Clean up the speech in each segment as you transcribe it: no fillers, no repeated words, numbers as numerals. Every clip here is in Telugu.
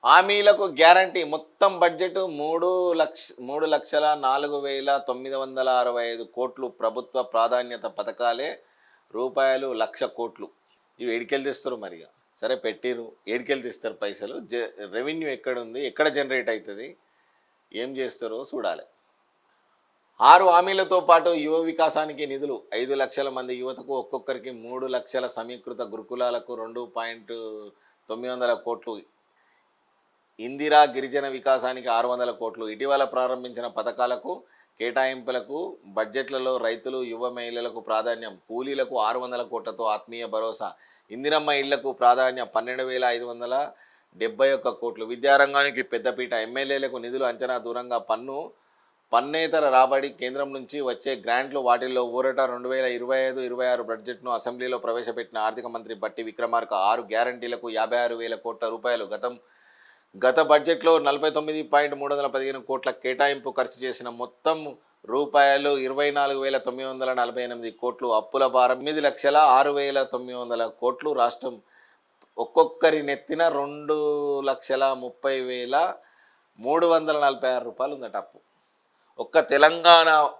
హామీలకు గ్యారంటీ మొత్తం బడ్జెట్ 3,04,965 ప్రభుత్వ ప్రాధాన్యత పథకాలే రూపాయలు 1,00,00,000. ఇవి ఏడికెళ్ళి తెస్తారు మరిగా. సరే పెట్టిరు, ఏడికెళ్ళి తెస్తారు పైసలు? రెవెన్యూ ఎక్కడుంది, ఎక్కడ జనరేట్ అవుతుంది, ఏం చేస్తారో చూడాలి. 6 హామీలతో పాటు యువ వికాసానికి నిధులు. 5 లక్షల మంది యువతకు ఒక్కొక్కరికి 3 లక్షల సమీకృత గురుకులాలకు 2,900 కోట్లు. ఇందిరా గిరిజన వికాసానికి 600 కోట్లు. ఇటీవల ప్రారంభించిన పథకాలకు కేటాయింపులకు బడ్జెట్లలో రైతులు, యువ మహిళలకు ప్రాధాన్యం. కూలీలకు 600 కోట్లతో ఆత్మీయ భరోసా. ఇందిరమ్మ ఇళ్లకు ప్రాధాన్యం 12,571 కోట్లు. విద్యారంగానికి పెద్దపీట. ఎమ్మెల్యేలకు నిధులు అంచనా దూరంగా. పన్నేతర రాబడి. కేంద్రం నుంచి వచ్చే గ్రాంట్లు, వాటిల్లో ఊరట. 2025-26 బడ్జెట్ను అసెంబ్లీలో ప్రవేశపెట్టిన ఆర్థిక మంత్రి బట్టి విక్రమార్క. 6 గ్యారంటీలకు 56,000 కోట్ల రూపాయలు. గత బడ్జెట్లో 49,315 కోట్ల కేటాయింపు. ఖర్చు చేసిన మొత్తం రూపాయలు 24,948 కోట్లు. అప్పుల భారం 8,06,900 కోట్లు. రాష్ట్రం ఒక్కొక్కరి నెత్తిన 2,30,346 రూపాయలు ఉందట అప్పు.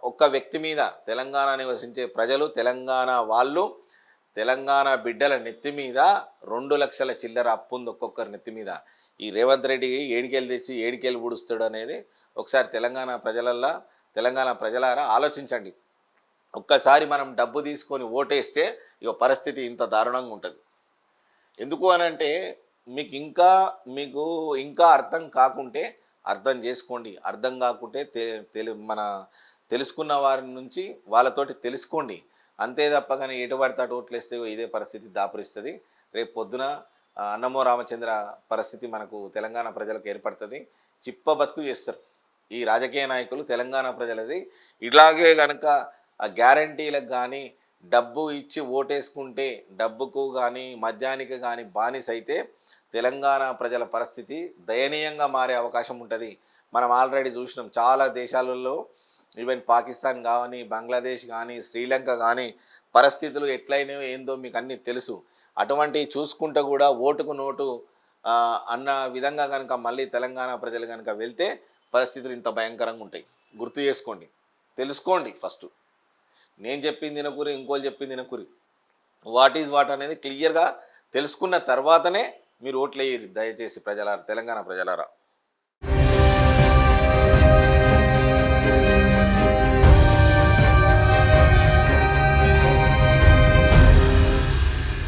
ఒక్క వ్యక్తి మీద, తెలంగాణ నివసించే ప్రజలు, తెలంగాణ వాళ్ళు, తెలంగాణ బిడ్డల నెత్తి మీద 2 లక్షల చిల్లర అప్పు ఉంది ఒక్కొక్కరి నెత్తి మీద. ఈ రేవంత్ రెడ్డి ఏడికెళ్ళి తెచ్చి ఏడికెళ్ళి ఊడుస్తాడు అనేది ఒకసారి తెలంగాణ ప్రజలారా ఆలోచించండి. ఒక్కసారి మనం డబ్బు తీసుకొని ఓటేస్తే ఇక పరిస్థితి ఇంత దారుణంగా ఉంటుంది. ఎందుకు అనంటే మీకు ఇంకా అర్థం కాకుంటే అర్థం చేసుకోండి. అర్థం కాకుంటే తెలుసుకున్న వారి నుంచి వాళ్ళతోటి తెలుసుకోండి. అంతే తప్ప కానీ ఎటు పడితే అటు ఓట్లేస్తే ఇదే పరిస్థితి దాపురిస్తుంది. రేపు పొద్దున అన్నమో రామచంద్ర పరిస్థితి మనకు తెలంగాణ ప్రజలకు ఏర్పడుతుంది. చిప్ప బతుకు చేస్తారు ఈ రాజకీయ నాయకులు తెలంగాణ ప్రజలది. ఇలాగే కనుక ఆ గ్యారంటీలకు కానీ డబ్బు ఇచ్చి ఓటేసుకుంటే, డబ్బుకు కానీ మద్యానికి కానీ బానిస అయితే తెలంగాణ ప్రజల పరిస్థితి దయనీయంగా మారే అవకాశం ఉంటుంది. మనం ఆల్రెడీ చూసినాం చాలా దేశాలలో, ఈవెన్ పాకిస్తాన్ కానీ, బంగ్లాదేశ్ కానీ, శ్రీలంక కానీ పరిస్థితులు ఎట్లయినాయో ఏందో మీకు అన్నీ తెలుసు. అటువంటివి చూసుకుంటూ కూడా ఓటుకు నోటు అన్న విధంగా కనుక మళ్ళీ తెలంగాణ ప్రజలు కనుక వెళ్తే పరిస్థితులు ఇంత భయంకరంగా ఉంటాయి. గుర్తు చేసుకోండి, తెలుసుకోండి. ఫస్ట్ నేను చెప్పింది తినకూరి, ఇంకోళ్ళు చెప్పింది తినకూరి. వాట్ ఈజ్ వాట్ అనేది క్లియర్గా తెలుసుకున్న తర్వాతనే మీరు ఓట్లు వేయరు దయచేసి తెలంగాణ ప్రజలారా.